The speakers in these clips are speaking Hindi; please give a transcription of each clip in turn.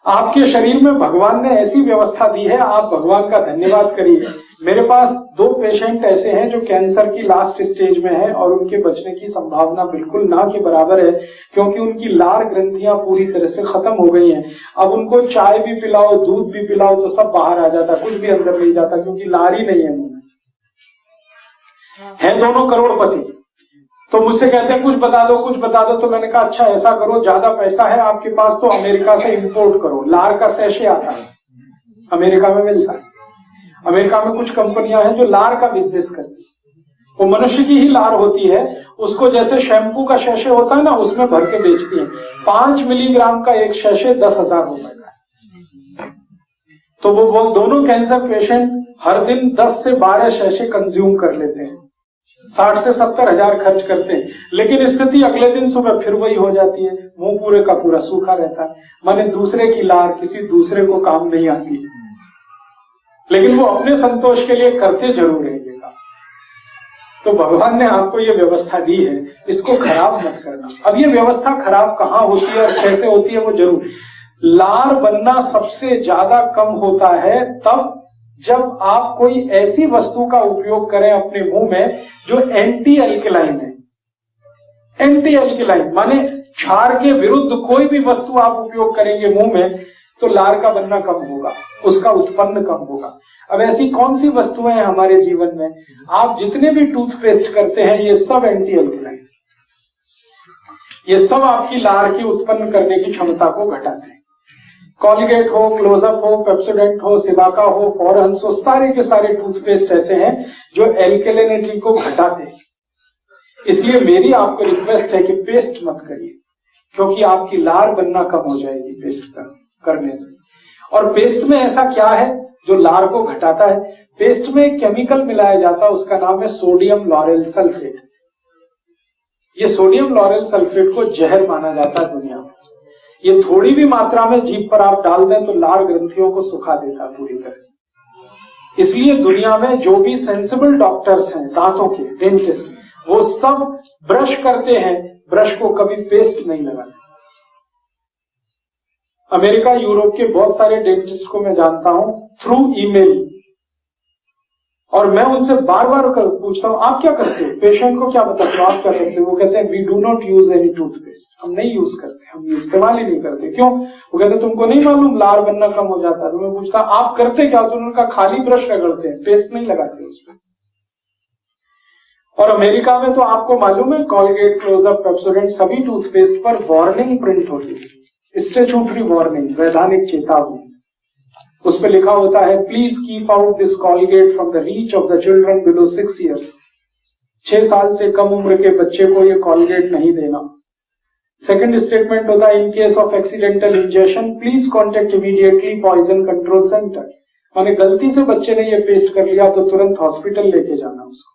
आपके शरीर में भगवान ने ऐसी व्यवस्था दी है, आप भगवान का धन्यवाद करिए। मेरे पास 2 पेशेंट ऐसे हैं जो कैंसर की लास्ट स्टेज में हैं और उनके बचने की संभावना बिल्कुल ना के बराबर है, क्योंकि उनकी लार ग्रंथियां पूरी तरह से खत्म हो गई हैं। अब उनको चाय भी पिलाओ, दूध भी पिलाओ तो सब बाहर आ जाता, कुछ भी अंदर नहीं जाता, क्योंकि लार ही नहीं है मुंह में। है दोनों करोड़पति, तो मुझसे कहते हैं कुछ बता दो, कुछ बता दो। तो मैंने कहा अच्छा ऐसा करो, ज्यादा पैसा है आपके पास तो अमेरिका से इंपोर्ट करो। लार का सैशे आता है, अमेरिका में मिलता है। अमेरिका में कुछ कंपनियां हैं जो लार का बिजनेस करती है। वो मनुष्य की ही लार होती है, उसको जैसे शैम्पू का सैशे होता है ना, उसमें भर के बेचती है। 5 मिलीग्राम का एक सैशे 10,000 रुपए का है। तो वो दोनों कैंसर पेशेंट हर दिन 10 से 12 सैशे कंज्यूम कर लेते हैं, 60 से 70 हजार खर्च करते हैं। लेकिन स्थिति अगले दिन सुबह फिर वही हो जाती है, मुंह पूरे का पूरा सूखा रहता है। माने दूसरे की लार किसी दूसरे को काम नहीं आती, लेकिन वो अपने संतोष के लिए करते जरूर रहेगा। तो भगवान ने आपको ये व्यवस्था दी है, इसको खराब मत करना। अब ये व्यवस्था खराब कहाँ होती है और कैसे होती है वो जरूर। लार बनना सबसे ज्यादा कम होता है तब जब आप कोई ऐसी वस्तु का उपयोग करें अपने मुंह में जो एंटी एल्कलाइन है। एंटी एल्कलाइन माने क्षार के विरुद्ध कोई भी वस्तु आप उपयोग करेंगे मुंह में तो लार का बनना कम होगा, उसका उत्पन्न कम होगा। अब ऐसी कौन सी वस्तुएं हैं हमारे जीवन में? आप जितने भी टूथपेस्ट करते हैं ये सब एंटी एल्कलाइन, ये सब आपकी लार की उत्पन्न करने की क्षमता को घटाते हैं। कॉलगेट हो, क्लोजअप हो, पेप्सोडेंट हो, सिबाका हो, फॉरहंस हो, सारे के सारे टूथपेस्ट ऐसे हैं जो एल्कलिनिटी को घटाते हैं। इसलिए मेरी आपको रिक्वेस्ट है कि पेस्ट मत करिए, क्योंकि आपकी लार बनना कम हो जाएगी पेस्ट करने से। और पेस्ट में ऐसा क्या है जो लार को घटाता है? पेस्ट में एक केमिकल मिलाया जाता है, उसका नाम है सोडियम लॉरेल सल्फेट। ये सोडियम लॉरेल सल्फेट को जहर माना जाता है दुनिया में। ये थोड़ी भी मात्रा में जीभ पर आप डाल दें तो लार ग्रंथियों को सुखा देता पूरी तरह से। इसलिए दुनिया में जो भी सेंसिबल डॉक्टर्स हैं दांतों के, डेंटिस्ट, वो सब ब्रश करते हैं, ब्रश को कभी पेस्ट नहीं लगाते। अमेरिका, यूरोप के बहुत सारे डेंटिस्ट को मैं जानता हूं थ्रू ईमेल, और मैं उनसे बार बार पूछता हूं आप क्या करते हो, पेशेंट को क्या बताते हो, आप क्या करते हो? वो कहते हैं we do not use any toothpaste, हम नहीं यूज करते, हम इस्तेमाल ही नहीं करते। क्यों? वो कहते तुमको नहीं मालूम लार बनना कम हो जाता है? तो मैं पूछता आप करते क्या? तो उनका खाली ब्रश रगड़ते हैं, पेस्ट नहीं लगाते उसमें। और अमेरिका में तो आपको मालूम है कॉलगेट, क्लोजअप, पेप्सोडेंट सभी टूथपेस्ट पर वार्निंग प्रिंट होती है, स्टैट्यूटरी वार्निंग, वैधानिक चेतावनी। उस पर लिखा होता है please keep out this Colgate from the reach of the children below 6 years. 6 साल से कम उम्र के बच्चे को ये कॉलगेट नहीं देना। सेकंड स्टेटमेंट होता है in case of accidental injection please contact immediately poison control centre. माने गलती से बच्चे ने ये पेस्ट कर लिया तो तुरंत हॉस्पिटल लेके जाना उसको।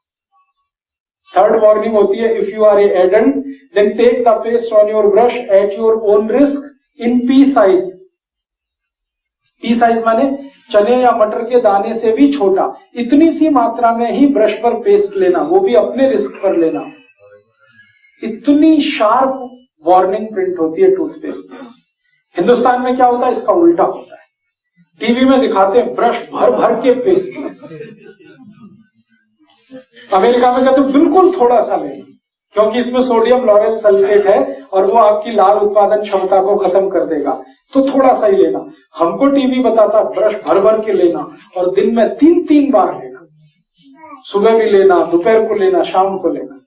थर्ड वार्निंग होती है if you are a adult then take the paste on your brush at your own risk in P size. P size माने चने या मटर के दाने से भी छोटा, इतनी सी मात्रा में ही ब्रश पर पेस्ट लेना, वो भी अपने रिस्क पर लेना। इतनी शार्प वार्निंग प्रिंट होती है टूथपेस्ट में। हिंदुस्तान में क्या होता है, इसका उल्टा होता है। टीवी में दिखाते हैं ब्रश भर भर के पेस्ट, अमेरिका में कहते बिल्कुल थोड़ा सा लेना, क्योंकि इसमें सोडियम लॉरेल सल्फेट है और वो आपकी लार उत्पादन क्षमता को खत्म कर देगा, तो थोड़ा सा ही लेना। हमको टीवी बताता ब्रश भर भर के लेना और दिन में 3-3 बार लेना, सुबह भी लेना, दोपहर को लेना, शाम को लेना।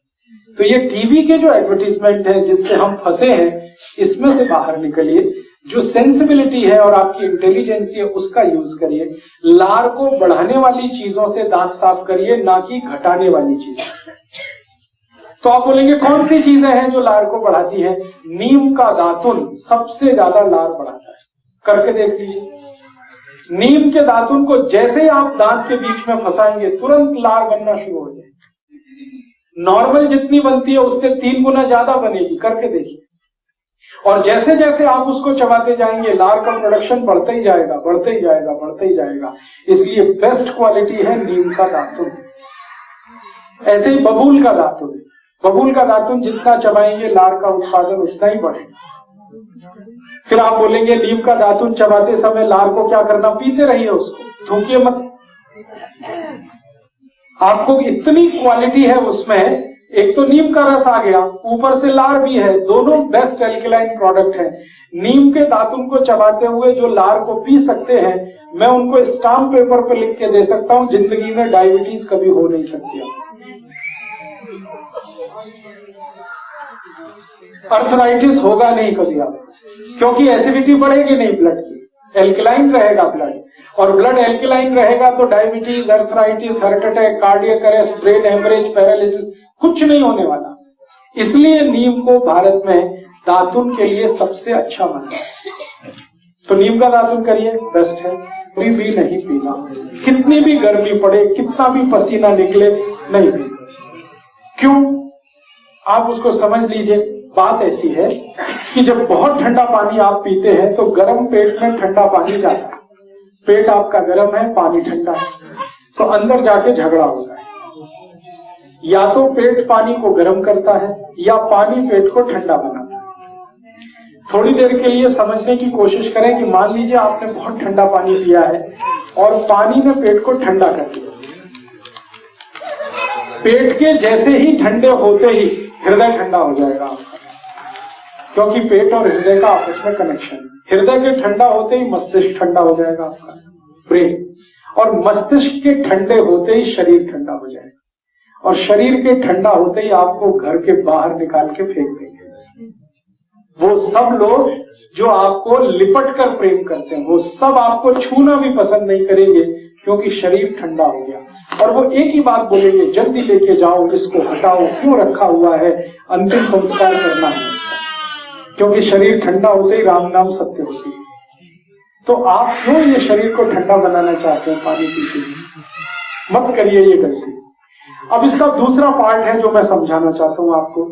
तो ये टीवी के जो एडवर्टीजमेंट है जिससे हम फंसे हैं, इसमें से बाहर निकलिए। जो सेंसिबिलिटी है और आपकी इंटेलिजेंसी है उसका यूज करिए। लार को बढ़ाने वाली चीजों से दांत साफ करिए, ना कि घटाने वाली चीजों से। तो आप बोलेंगे कौन सी चीजें हैं जो लार को बढ़ाती है? नीम का दातुन सबसे ज्यादा लार बढ़ाता है, करके देख लीजिए। नीम के दातुन को जैसे आप दांत के बीच में फंसाएंगे तुरंत लार बनना शुरू हो जाएगी। नॉर्मल जितनी बनती है उससे 3 गुना ज्यादा बनेगी, करके देखिए। और जैसे जैसे आप उसको चबाते जाएंगे लार का प्रोडक्शन बढ़ता ही जाएगा, बढ़ता ही जाएगा, बढ़ता ही जाएगा। इसलिए बेस्ट क्वालिटी है नीम का दातुन। ऐसे ही बबूल का दातुन, बबूल का दातुन जितना चबाएंगे लार का उत्पादन उतना ही बढ़ेगा। फिर आप बोलेंगे नीम का दातुन चबाते समय लार को क्या करना, पीते रहिए उसको, थूकिए मत। आपको इतनी क्वालिटी है उसमें, एक तो नीम का रस आ गया, ऊपर से लार भी है, दोनों बेस्ट एल्कलाइन प्रोडक्ट है। नीम के दातुन को चबाते हुए जो लार को पी सकते हैं, मैं उनको स्टाम्प पेपर पर लिख के दे सकता हूं, जिंदगी में डायबिटीज कभी हो नहीं सकती। अर्थराइटिस होगा नहीं कभी आप, क्योंकि एसिडिटी बढ़ेगी नहीं ब्लड की, एल्कलाइन रहेगा ब्लड, और ब्लड एल्कलाइन रहेगा तो diabetes, arthritis, heart attack, cardiac arrest, brain haemorrhage, paralysis कुछ नहीं होने वाला। इसलिए नीम को भारत में दातुन के लिए सबसे अच्छा माना है। तो नीम का दातुन करिए, बेस्ट है। कोई भी नहीं पीना, कितनी भी गर्मी पड़े, कितना भी पसीना निकले, नहीं पीना। क्यों? आप उसको समझ लीजिए। बात ऐसी है कि जब बहुत ठंडा पानी आप पीते हैं तो गर्म पेट में ठंडा पानी जाता है, पेट आपका गर्म है, पानी ठंडा है, तो अंदर जाके झगड़ा होता है। या तो पेट पानी को गर्म करता है या पानी पेट को ठंडा बनाता है। थोड़ी देर के लिए समझने की कोशिश करें कि मान लीजिए आपने बहुत ठंडा पानी पिया है और पानी ने पेट को ठंडा कर दिया। पेट के जैसे ही ठंडे होते ही हृदय ठंडा हो जाएगा आपका, क्योंकि पेट और हृदय का आपस में कनेक्शन है। हृदय के ठंडा होते ही मस्तिष्क ठंडा हो जाएगा आपका, ब्रेन, और मस्तिष्क के ठंडे होते ही शरीर ठंडा हो जाएगा, और शरीर के ठंडा होते ही आपको घर के बाहर निकाल के फेंक देंगे। वो सब लोग जो आपको लिपट कर प्रेम करते हैं, वो सब आपको छूना भी पसंद नहीं करेंगे, क्योंकि शरीर ठंडा हो गया। और वो एक ही बात बोलेंगे, जल्दी लेके जाओ, इसको हटाओ, क्यों रखा हुआ है, अंतिम संस्कार करना है उसका, क्योंकि शरीर ठंडा होते ही राम नाम सत्य होती है। तो आप क्यों ये शरीर को ठंडा बनाना चाहते हैं पानी पीते हुए? मत करिए ये गलती। अब इसका दूसरा पार्ट है जो मैं समझाना चाहता हूं आपको।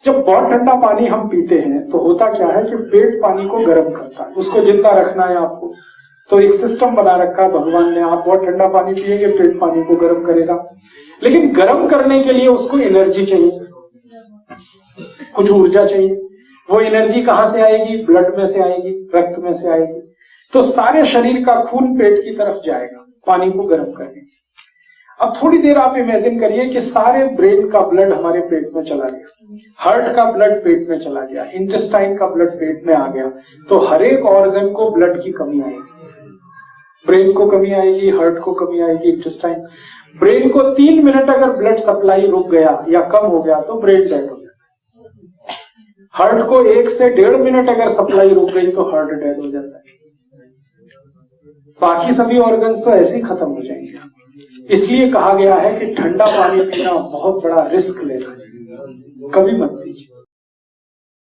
जब बहुत ठंडा पानी हम पीते हैं तो होता क्या है कि पेट पानी को गर्म करता है, उसको जिंदा रखना है आपको, तो एक सिस्टम बना रखा है भगवान ने। आप बहुत ठंडा पानी पिएंगे, पेट पानी को गर्म करेगा, लेकिन गर्म करने के लिए उसको एनर्जी चाहिए, कुछ ऊर्जा चाहिए। वो एनर्जी कहां से आएगी? ब्लड में से आएगी, रक्त में से आएगी। तो सारे शरीर का खून पेट की तरफ जाएगा पानी को गर्म करने। अब थोड़ी देर आप इमेजिन करिए कि सारे ब्रेन का ब्लड हमारे पेट में चला गया, हार्ट का ब्लड पेट में चला गया, इंटेस्टाइन का ब्लड पेट में आ गया, तो हर एक ऑर्गन को ब्लड की कमी आएगी। ब्रेन को कमी आएगी, हार्ट को कमी आएगी, इंटेस्टाइन। ब्रेन को 3 मिनट अगर ब्लड सप्लाई रुक गया या कम हो गया तो ब्रेन डेड हो जाता है। हार्ट को 1 से 1.5 मिनट अगर सप्लाई रुक गई तो हार्ट डेड हो जाता है। बाकी सभी ऑर्गन्स तो ऐसे ही खत्म हो जाएंगे। इसलिए कहा गया है कि ठंडा पानी पीना बहुत बड़ा रिस्क लेना है, कभी मत पीजिए।